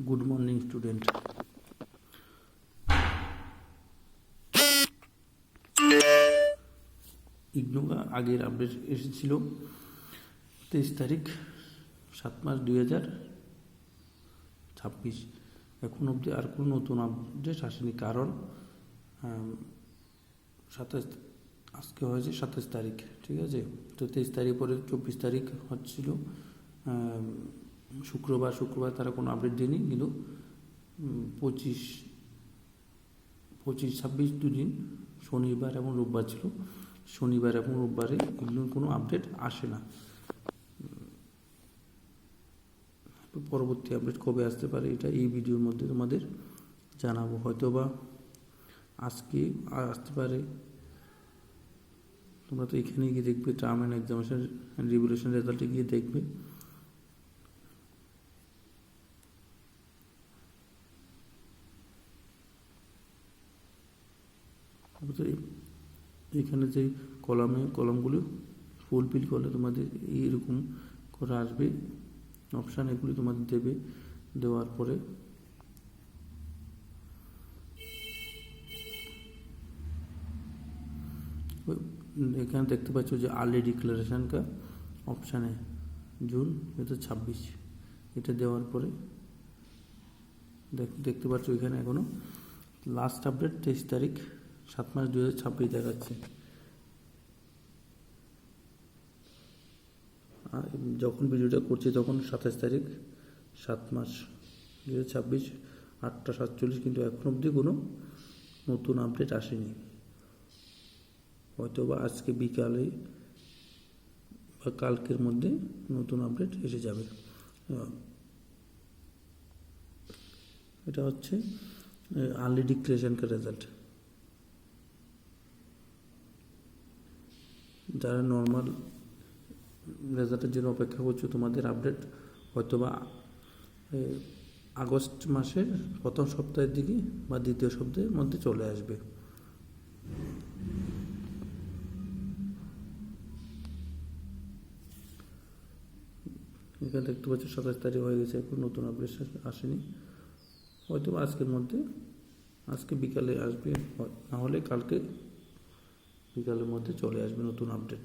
Good morning student. ইগনোগা আগের update এসেছিল 23 তারিখ 7 মাস 2026। এখন অবধি আর কোনো নতুন আপডেট আসেনি, কারণ 27 আজকে হয়েছে 27 তারিখ, ঠিক আছে। তো 23 তারিখ পরে 24 তারিখ হচ্ছিল শুক্রবার তারা কোনো আপডেট দেয়নি, কিন্তু 25, 26 দুদিন শনিবার এবং রোববার ছিল। শনিবার এবং রোববারে এগুলোর কোনো আপডেট আসে না। পরবর্তী আপডেট কবে আসতে পারে এটা এই ভিডিওর মধ্যে তোমাদের জানাবো। হয়তো বা আজকে আসতে পারে। তোমরা তো এখানে গিয়ে দেখবে, টার্ম অ্যান্ড এক্সামিনেশন রিভ্যালুয়েশন রেজাল্টে গিয়ে দেখবে। এখানে যে কলামগুলো ফুলফিল করলে তোমাদের এইরকম করে আসবে অপশান, এগুলি তোমাদের দেবে। দেওয়ার পরে এখানে দেখতে পাচ্ছ যে আর্লি ডিক্লারেশন কা অপশানে জুন 2026, এটা দেওয়ার পরে দেখতে পাচ্ছ এখানে এখনো লাস্ট আপডেট 23 তারিখ 7 মাস 2026 দেখাচ্ছে। আর যখন ভিডিওটা করছি তখন 27 তারিখ 7 মাস 2026 8টা 47, কিন্তু এখন অবধি কোনো নতুন আপডেট আসেনি। হয়তো বা আজকে বিকালে বা কালকের মধ্যে নতুন আপডেট এসে যাবে। এটা হচ্ছে আর্লি ডিক্লারেশনকার রেজাল্ট। যারা নর্মাল রেজাল্টের জন্য অপেক্ষা করছো, তোমাদের আপডেট হয়তো বা আগস্ট মাসের প্রথম সপ্তাহের দিকে বা দ্বিতীয় সপ্তাহের মধ্যে চলে আসবে। এখানে দেখতে পাচ্ছ 27 তারিখ হয়ে গেছে, এখন নতুন আপডেট আসেনি। হয়তো আজকের মধ্যে, আজকে বিকালে আসবে, না হলে কালকে বিকালের মধ্যে চলে আসবে নতুন আপডেট।